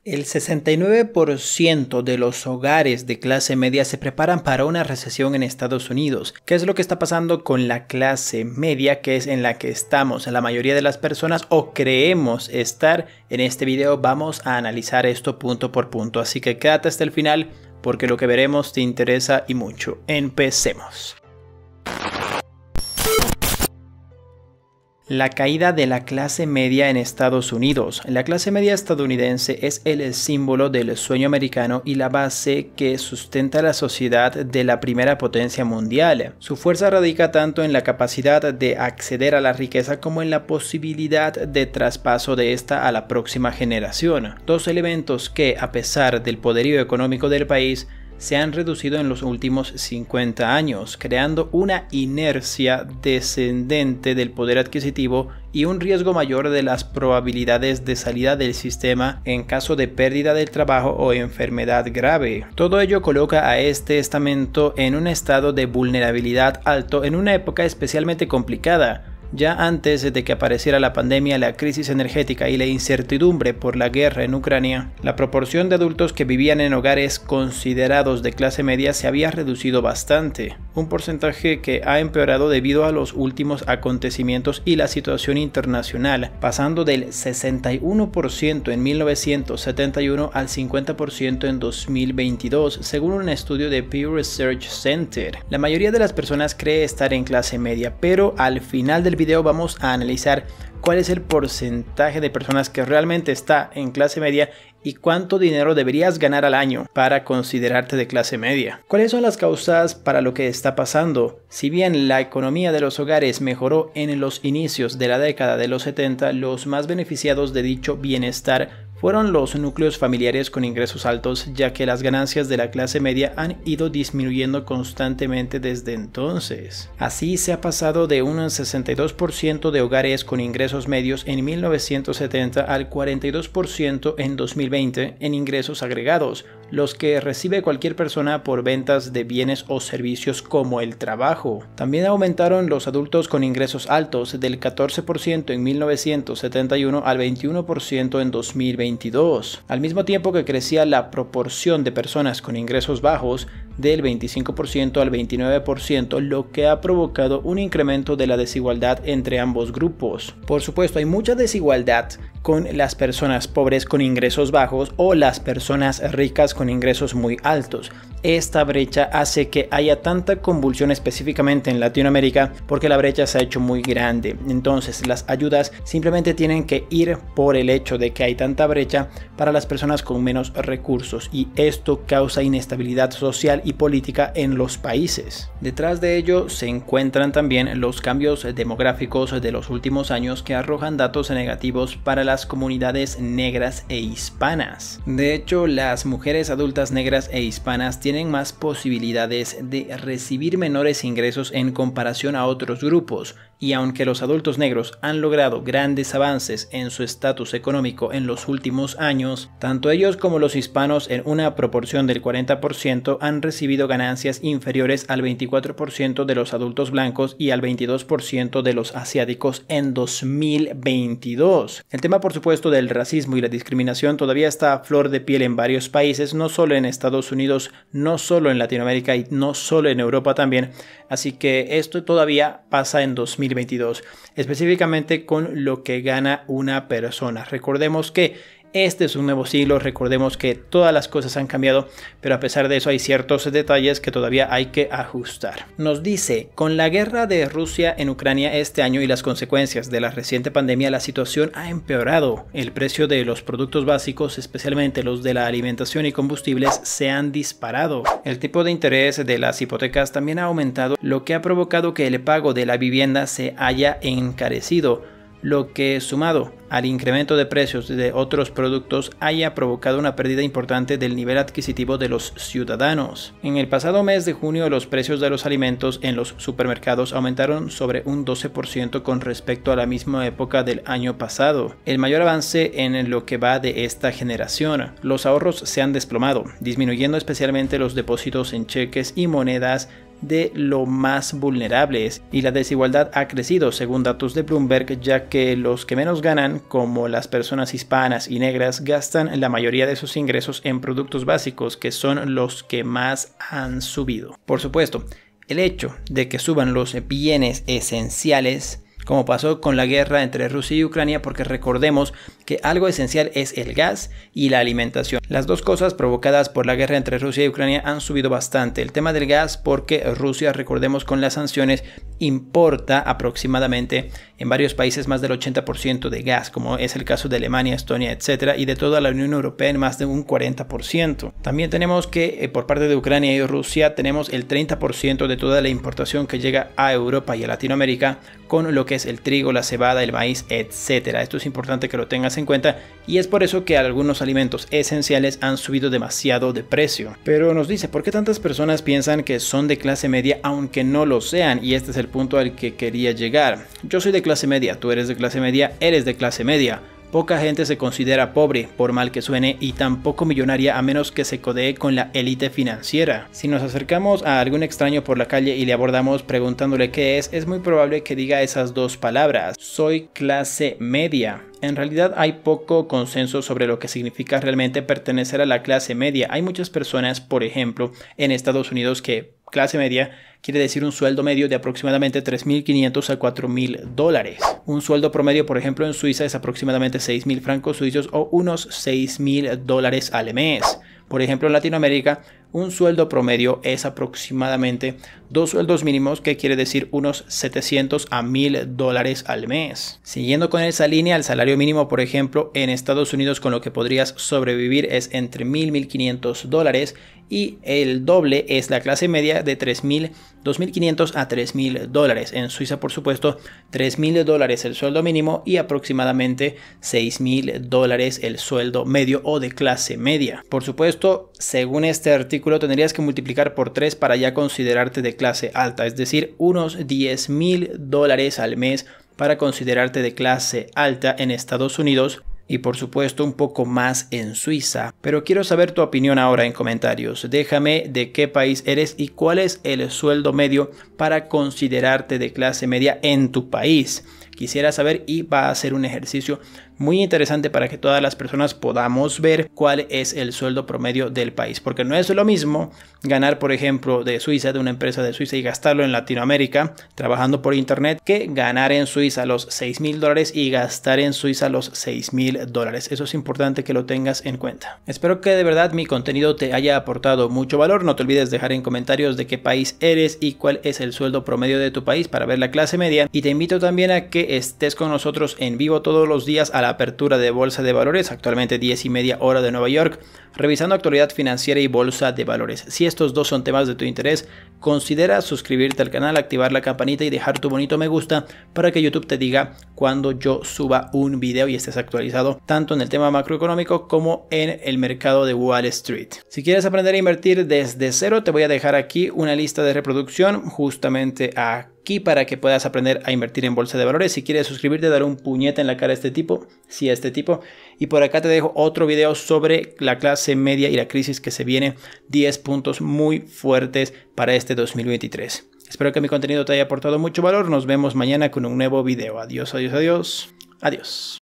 El 69% de los hogares de clase media se preparan para una recesión en Estados Unidos. ¿Qué es lo que está pasando con la clase media, que es en la que estamos la mayoría de las personas o creemos estar? En este video vamos a analizar esto punto por punto, así que quédate hasta el final porque lo que veremos te interesa y mucho. Empecemos. La caída de la clase media en Estados Unidos. La clase media estadounidense es el símbolo del sueño americano y la base que sustenta la sociedad de la primera potencia mundial. Su fuerza radica tanto en la capacidad de acceder a la riqueza como en la posibilidad de traspaso de esta a la próxima generación. Dos elementos que, a pesar del poderío económico del país, se han reducido en los últimos 50 años, creando una inercia descendente del poder adquisitivo y un riesgo mayor de las probabilidades de salida del sistema en caso de pérdida del trabajo o enfermedad grave. Todo ello coloca a este estamento en un estado de vulnerabilidad alto en una época especialmente complicada. Ya antes de que apareciera la pandemia, la crisis energética y la incertidumbre por la guerra en Ucrania, la proporción de adultos que vivían en hogares considerados de clase media se había reducido bastante, un porcentaje que ha empeorado debido a los últimos acontecimientos y la situación internacional, pasando del 61% en 1971 al 50% en 2022, según un estudio de Pew Research Center. La mayoría de las personas cree estar en clase media, pero al final del video vamos a analizar cuál es el porcentaje de personas que realmente está en clase media y cuánto dinero deberías ganar al año para considerarte de clase media. ¿Cuáles son las causas para lo que está pasando? Si bien la economía de los hogares mejoró en los inicios de la década de los 70, los más beneficiados de dicho bienestar fueron los núcleos familiares con ingresos altos, ya que las ganancias de la clase media han ido disminuyendo constantemente desde entonces. Así se ha pasado de un 62% de hogares con ingresos medios en 1970 al 42% en 2020 en ingresos agregados, los que recibe cualquier persona por ventas de bienes o servicios como el trabajo. También aumentaron los adultos con ingresos altos del 14% en 1971 al 21% en 2022. Al mismo tiempo que crecía la proporción de personas con ingresos bajos del 25% al 29%, lo que ha provocado un incremento de la desigualdad entre ambos grupos. Por supuesto, hay mucha desigualdad con las personas pobres con ingresos bajos o las personas ricas con ingresos muy altos. Esta brecha hace que haya tanta convulsión específicamente en Latinoamérica porque la brecha se ha hecho muy grande. Entonces las ayudas simplemente tienen que ir por el hecho de que hay tanta brecha para las personas con menos recursos y esto causa inestabilidad social y política en los países. Detrás de ello se encuentran también los cambios demográficos de los últimos años que arrojan datos negativos para las comunidades negras e hispanas. De hecho, las mujeres adultas negras e hispanas tienen más posibilidades de recibir menores ingresos en comparación a otros grupos, y aunque los adultos negros han logrado grandes avances en su estatus económico en los últimos años, tanto ellos como los hispanos en una proporción del 40% han recibido ganancias inferiores al 24% de los adultos blancos y al 22% de los asiáticos en 2022. El tema, por supuesto, del racismo y la discriminación todavía está a flor de piel en varios países, no solo en Estados Unidos, no solo en Latinoamérica y no solo en Europa también, así que esto todavía pasa en 2022, específicamente con lo que gana una persona. Recordemos que este es un nuevo siglo, recordemos que todas las cosas han cambiado, pero a pesar de eso hay ciertos detalles que todavía hay que ajustar. Nos dice, con la guerra de Rusia en Ucrania este año y las consecuencias de la reciente pandemia, la situación ha empeorado. El precio de los productos básicos, especialmente los de la alimentación y combustibles, se han disparado. El tipo de interés de las hipotecas también ha aumentado, lo que ha provocado que el pago de la vivienda se haya encarecido, lo que sumado al incremento de precios de otros productos haya provocado una pérdida importante del nivel adquisitivo de los ciudadanos. En el pasado mes de junio, los precios de los alimentos en los supermercados aumentaron sobre un 12% con respecto a la misma época del año pasado, el mayor avance en lo que va de esta generación. Los ahorros se han desplomado, disminuyendo especialmente los depósitos en cheques y monedas de lo más vulnerables, y la desigualdad ha crecido según datos de Bloomberg, ya que los que menos ganan, como las personas hispanas y negras, gastan la mayoría de sus ingresos en productos básicos, que son los que más han subido. Por supuesto, el hecho de que suban los bienes esenciales, como pasó con la guerra entre Rusia y Ucrania, porque recordemos que algo esencial es el gas y la alimentación. Las dos cosas provocadas por la guerra entre Rusia y Ucrania han subido bastante. El tema del gas porque Rusia, recordemos, con las sanciones importa aproximadamente en varios países más del 80% de gas, como es el caso de Alemania, Estonia, etcétera, y de toda la Unión Europea en más de un 40%. También tenemos que por parte de Ucrania y Rusia tenemos el 30% de toda la importación que llega a Europa y a Latinoamérica, con lo que es el trigo, la cebada, el maíz, etcétera. Esto es importante que lo tengas en cuenta, y es por eso que algunos alimentos esenciales han subido demasiado de precio. Pero nos dice, ¿por qué tantas personas piensan que son de clase media aunque no lo sean? Y este es el punto al que quería llegar. Yo soy de clase media, tú eres de clase media, eres de clase media. Poca gente se considera pobre, por mal que suene, y tampoco millonaria a menos que se codee con la élite financiera. Si nos acercamos a algún extraño por la calle y le abordamos preguntándole qué es muy probable que diga esas dos palabras: soy clase media. En realidad hay poco consenso sobre lo que significa realmente pertenecer a la clase media. Hay muchas personas, por ejemplo, en Estados Unidos, que clase media quiere decir un sueldo medio de aproximadamente $3.500 a $4.000. Un sueldo promedio, por ejemplo, en Suiza es aproximadamente 6.000 francos suizos o unos $6.000 al mes. Por ejemplo, en Latinoamérica, un sueldo promedio es aproximadamente 2 sueldos mínimos, que quiere decir unos $700 a $1.000 al mes. Siguiendo con esa línea, el salario mínimo, por ejemplo, en Estados Unidos, con lo que podrías sobrevivir, es entre $1.000 y $1.500, y el doble es la clase media de $2.500 a $3.000. En Suiza, por supuesto, $3.000 el sueldo mínimo y aproximadamente $6.000 el sueldo medio o de clase media. Por supuesto, según este artículo, tendrías que multiplicar por 3 para ya considerarte de clase alta, es decir, unos $10.000 al mes para considerarte de clase alta en Estados Unidos, y por supuesto un poco más en Suiza. Pero quiero saber tu opinión ahora en comentarios. Déjame de qué país eres y cuál es el sueldo medio para considerarte de clase media en tu país. Quisiera saber, y va a ser un ejercicio muy interesante para que todas las personas podamos ver cuál es el sueldo promedio del país, porque no es lo mismo ganar, por ejemplo, de Suiza, de una empresa de Suiza, y gastarlo en Latinoamérica trabajando por internet, que ganar en Suiza los $6.000 y gastar en Suiza los $6.000. Eso es importante que lo tengas en cuenta. Espero que de verdad mi contenido te haya aportado mucho valor. No te olvides dejar en comentarios de qué país eres y cuál es el sueldo promedio de tu país para ver la clase media, y te invito también a que estés con nosotros en vivo todos los días a la apertura de Bolsa de Valores, actualmente 10:30 hora de Nueva York, revisando actualidad financiera y bolsa de valores. Si estos dos son temas de tu interés, considera suscribirte al canal, activar la campanita y dejar tu bonito me gusta para que YouTube te diga cuando yo suba un video y estés actualizado tanto en el tema macroeconómico como en el mercado de Wall Street. Si quieres aprender a invertir desde cero, te voy a dejar aquí una lista de reproducción justamente aquí para que puedas aprender a invertir en bolsa de valores. Si quieres suscribirte, dar un puñete en la cara a este tipo, sí, a este tipo. Y por acá te dejo otro video sobre la clase media y la crisis que se viene, 10 puntos muy fuertes para este 2023. Espero que mi contenido te haya aportado mucho valor. Nos vemos mañana con un nuevo video. Adiós, adiós, adiós. Adiós.